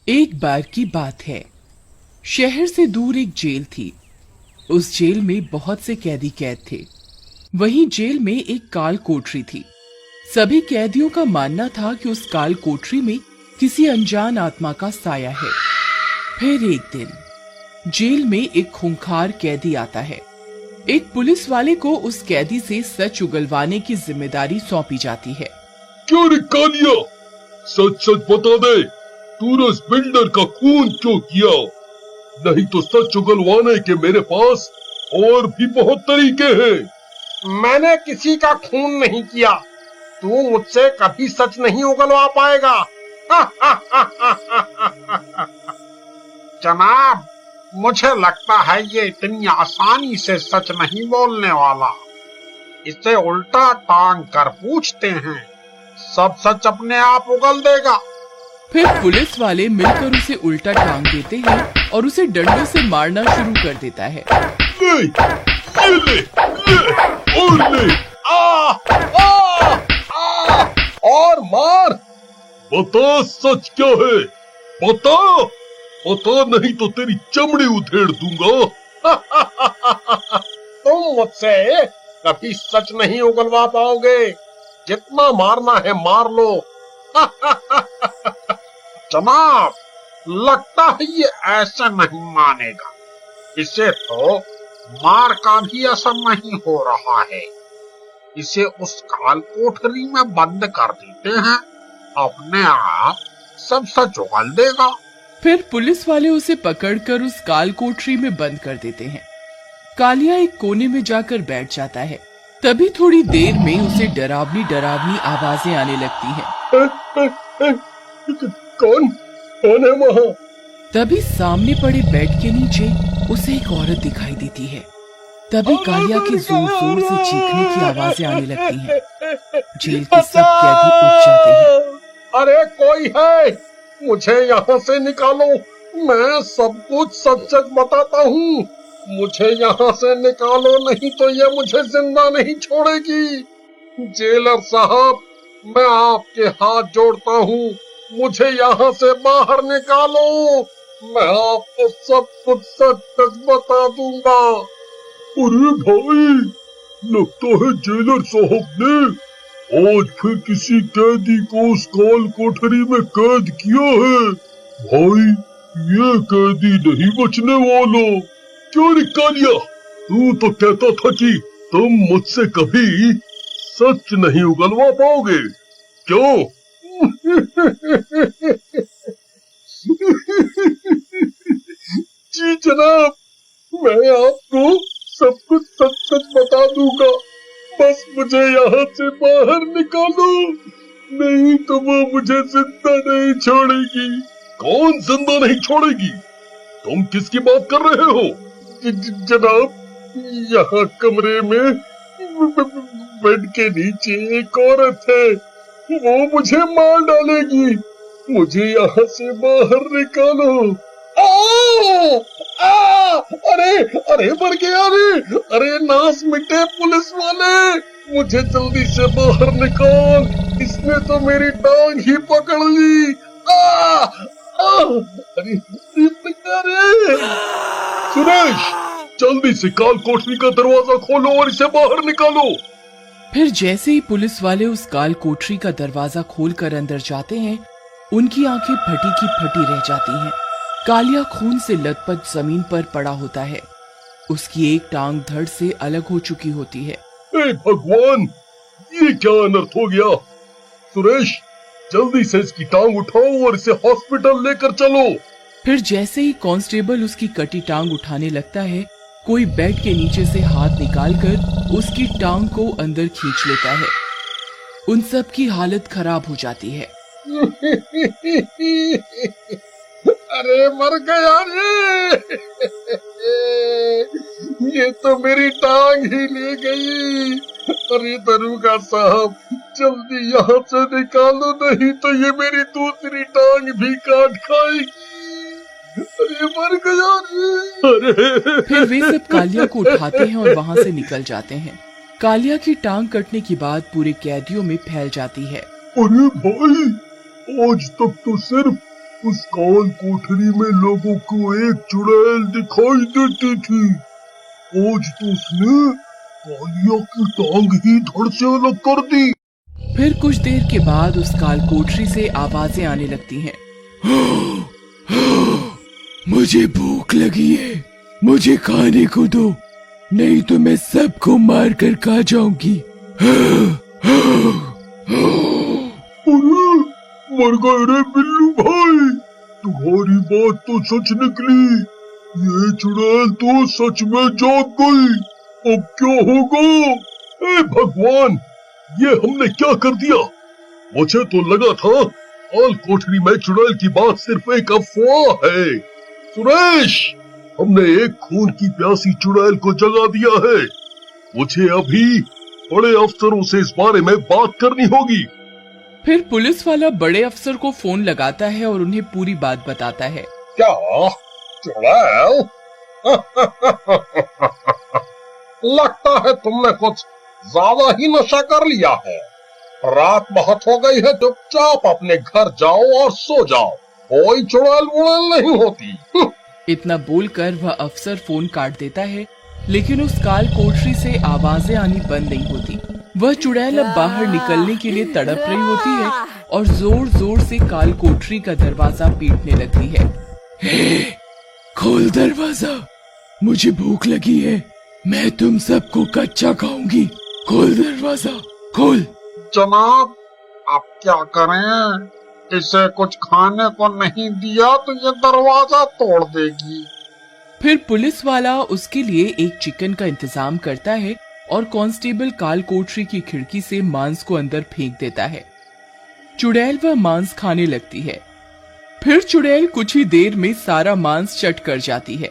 एक बार की बात है। शहर से दूर एक जेल थी। उस जेल में बहुत से कैदी कैद थे। वहीं जेल में एक काल कोठरी थी। सभी कैदियों का मानना था कि उस काल कोठरी में किसी अनजान आत्मा का साया है। फिर एक दिन जेल में एक खूंखार कैदी आता है। एक पुलिस वाले को उस कैदी से सच उगलवाने की जिम्मेदारी सौंपी जाती है। क्यों रे कालिया, सच सच बता दे, तूने उस बिल्डर का खून क्यों किया? नहीं तो सच उगलवाने के मेरे पास और भी बहुत तरीके हैं। मैंने किसी का खून नहीं किया। तू मुझसे कभी सच नहीं उगलवा पाएगा। जनाब, मुझे लगता है ये इतनी आसानी से सच नहीं बोलने वाला। इसे उल्टा टांग कर पूछते हैं, सब सच अपने आप उगल देगा। फिर पुलिस वाले मिलकर उसे उल्टा टांग देते हैं और उसे डंडों से मारना शुरू कर देता है। ले, ये ले, और ले। आ, आ, आ, और मार। बता सच क्या है, बता, बता नहीं तो तेरी चमड़ी उधेड़ दूंगा। तुम मुझसे कभी सच नहीं उगलवा पाओगे। जितना मारना है मार लो। जनाब, लगता है ये ऐसा नहीं मानेगा। इसे तो मार का भी असर नहीं हो रहा है। इसे उस काल कोठरी में बंद कर देते हैं, अपने आप सब सच उगल देगा। फिर पुलिस वाले उसे पकड़कर उस काल कोठरी में बंद कर देते हैं। कालिया एक कोने में जाकर बैठ जाता है। तभी थोड़ी देर में उसे डरावनी डरावनी आवाजें आने लगती हैं। कौन कौन है वहाँ? तभी सामने पड़े बेड के नीचे उसे एक औरत दिखाई देती है। तभी कालिया के जोर जोर से चीखने की आवाजें आने लगती हैं। जेल के सब कैदी उठ जाते हैं। अरे कोई है, मुझे यहाँ से निकालो। मैं सब कुछ सच सच बताता हूँ। मुझे यहाँ से निकालो, नहीं तो ये मुझे जिंदा नहीं छोड़ेगी। जेलर साहब, मैं आपके हाथ जोड़ता हूँ, मुझे यहाँ से बाहर निकालो। मैं आपको सब कुछ सच सच बता दूंगा। अरे भाई, लगता है जेलर साहब ने आज फिर किसी कैदी को उस काल कोठरी में कैद किया है। भाई, ये कैदी नहीं बचने वाला। क्यों रे कालिया, तू तो कहता था कि तुम मुझसे कभी सच नहीं उगलवा पाओगे, क्यों? जी जनाब, मैं आपको सब कुछ सच सच बता दूंगा। बस मुझे यहाँ से बाहर निकालो, नहीं तो वो मुझे जिंदा नहीं छोड़ेगी। कौन जिंदा नहीं छोड़ेगी? तुम किसकी बात कर रहे हो? जनाब, यहाँ कमरे में बेड के नीचे एक औरत है, वो मुझे मार डालेगी। मुझे यहाँ से बाहर निकालो। अरे अरे मर गया रे। अरे नास मिटे पुलिस वाले, मुझे जल्दी से बाहर निकाल, इसने तो मेरी टांग ही पकड़ ली। अरे अरे सुरेश, जल्दी से काल कोठरी का दरवाजा खोलो और इसे बाहर निकालो। फिर जैसे ही पुलिस वाले उस काल कोठरी का दरवाजा खोलकर अंदर जाते हैं, उनकी आंखें फटी की फटी रह जाती हैं। कालिया खून से लथपथ जमीन पर पड़ा होता है। उसकी एक टांग धड़ से अलग हो चुकी होती है। हे भगवान, ये क्या अनर्थ हो गया? सुरेश, जल्दी से इसकी टांग उठाओ और इसे हॉस्पिटल लेकर चलो। फिर जैसे ही कांस्टेबल उसकी कटी टांग उठाने लगता है, कोई बेड के नीचे से हाथ निकालकर उसकी टांग को अंदर खींच लेता है। उन सब की हालत खराब हो जाती है। अरे मर गया रे। ये तो मेरी टांग ही ले गई। अरे दरोगा साहब, जल्दी यहाँ से निकालो, नहीं तो ये मेरी दूसरी टांग भी काट खाएगी। अरे मर गया रे। फिर वे सब कालिया को उठाते हैं और वहाँ से निकल जाते हैं। कालिया की टांग कटने की बात पूरे कैदियों में फैल जाती है। अरे भाई, आज तक तो सिर्फ उस काल कोठरी में लोगों को एक चुड़ैल दिखाई देती थी। आज तो उसने कालिया की टांग ही धड़ से अलग कर दी। फिर कुछ देर के बाद उस काल कोठरी से आवाजें आने लगती हैं। मुझे भूख लगी है, मुझे खाने को दो, नहीं तो मैं सबको मार कर खा जाऊंगी। अरे मर गए रे बिल्लू भाई, तुम्हारी बात तो सच निकली। ये चुड़ैल तो सच में जाग गई। अब क्या होगा? ए भगवान, ये हमने क्या कर दिया? मुझे तो लगा था काल कोठरी में चुड़ैल की बात सिर्फ एक अफवाह है। सुरेश, हमने एक खून की प्यासी चुड़ैल को जगा दिया है। मुझे अभी बड़े अफसरों से इस बारे में बात करनी होगी। फिर पुलिस वाला बड़े अफसर को फोन लगाता है और उन्हें पूरी बात बताता है। क्या चुड़ैल? लगता है तुमने कुछ ज्यादा ही नशा कर लिया है। रात बहुत हो गई है, चुपचाप अपने घर जाओ और सो जाओ, कोई चुड़ैल वुड़ैल नहीं होती। इतना बोलकर वह अफसर फोन काट देता है, लेकिन उस काल कोठरी से आवाजें आनी बंद नहीं होती। वह चुड़ैल अब बाहर निकलने के लिए तड़प रही होती है और जोर जोर से काल कोठरी का दरवाजा पीटने लगती है। खोल दरवाजा, मुझे भूख लगी है, मैं तुम सबको कच्चा खाऊंगी। खोल दरवाजा, खोल। जनाब, आप क्या करें? इसे कुछ खाने को नहीं दिया तो ये दरवाजा तोड़ देगी। फिर पुलिस वाला उसके लिए एक चिकन का इंतजाम करता है और कांस्टेबल काल कोठरी की खिड़की से मांस को अंदर फेंक देता है। चुड़ैल वह मांस खाने लगती है। फिर चुड़ैल कुछ ही देर में सारा मांस चट कर जाती है।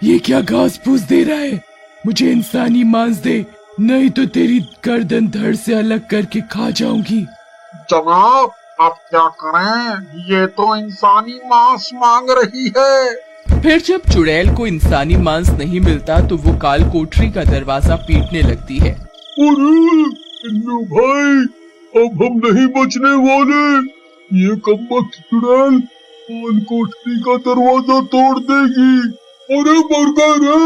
ये क्या घास फूस दे रहा है? मुझे इंसानी मांस दे, नहीं तो तेरी गर्दन धड़ से अलग करके खा जाऊंगी। जनाब, आप क्या करें? ये तो इंसानी मांस मांग रही है। फिर जब चुड़ैल को इंसानी मांस नहीं मिलता तो वो काल कोठरी का दरवाजा पीटने लगती है। अरे बिल्लू भाई, अब हम नहीं बचने वाले। ये कमबख्त चुड़ैल काल कोठरी का दरवाजा तोड़ देगी। अरे मर गए रे!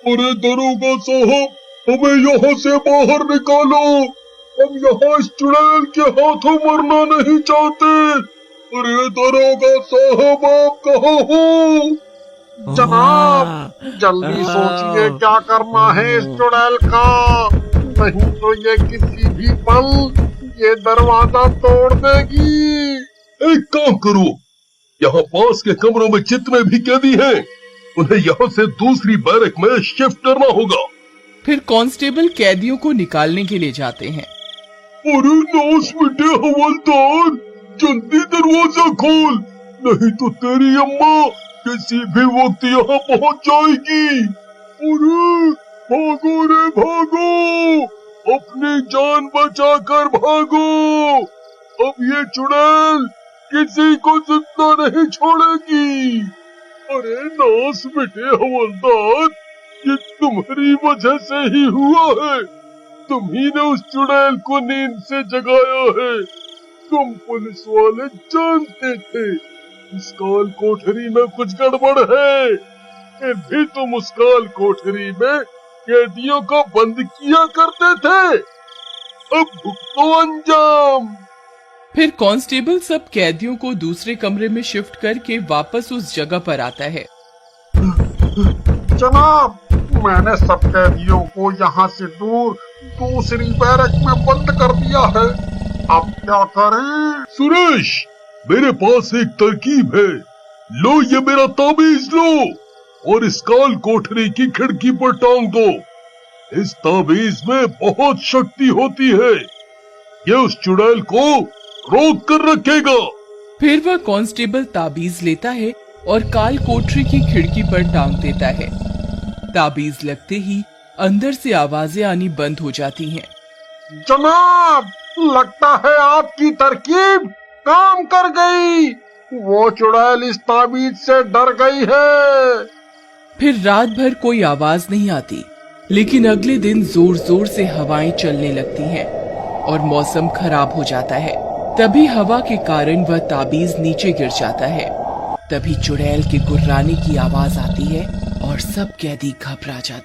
अरे दरोगा साहब, हमें यहाँ से बाहर निकालो। हम यहाँ इस चुड़ैल के हाथों मरना नहीं चाहते। अरे दरोगा साहब, आप कहाँ हो? जनाब, जल्दी सोचिए क्या करना है इस चुड़ैल का, नहीं तो ये किसी भी पल ये दरवाजा तोड़ देगी। एक काम करो, यहाँ पास के कमरों में जितने भी कैदी हैं, उन्हें यहाँ से दूसरी बैरक में शिफ्ट करना होगा। फिर कांस्टेबल कैदियों को निकालने के लिए जाते हैं। अरे नाश बेटे हवलदार, जल्दी दरवाजा खोल, नहीं तो तेरी अम्मा किसी भी वक्त यहाँ पहुँच जाएगी। अरे भागो रे भागो, अपनी जान बचाकर भागो। अब ये चुड़ैल किसी को जिंदा नहीं छोड़ेगी। अरे नाश बेटे हवलदार, ये तुम्हारी वजह से ही हुआ है। तुम ही ने उस चुड़ैल को नींद से जगाया है। तुम पुलिस वाले जानते थे इस काल कोठरी में कुछ गड़बड़ है, फिर भी तुम उस काल कोठरी में कैदियों को बंद किया करते थे। अब भुगतो अंजाम। फिर कांस्टेबल सब कैदियों को दूसरे कमरे में शिफ्ट करके वापस उस जगह पर आता है। जनाब, मैंने सब कैदियों को यहाँ से दूर दूसरी बैरक में बंद कर दिया है। अब क्या करें? सुरेश, मेरे पास एक तरकीब है। लो ये मेरा ताबीज लो और इस काल कोठरी की खिड़की पर टांग दो। इस ताबीज में बहुत शक्ति होती है, ये उस चुड़ैल को रोक कर रखेगा। फिर वह कांस्टेबल ताबीज लेता है और काल कोठरी की खिड़की पर टांग देता है। ताबीज लगते ही अंदर से आवाजें आनी बंद हो जाती हैं। जनाब, लगता है आपकी तरकीब काम कर गई। वो चुड़ैल इस ताबीज से डर गई है। फिर रात भर कोई आवाज नहीं आती, लेकिन अगले दिन जोर जोर से हवाएं चलने लगती हैं और मौसम खराब हो जाता है। तभी हवा के कारण वह ताबीज नीचे गिर जाता है। तभी चुड़ैल के गुर्राने की आवाज आती है और सब कैदी घबरा जाते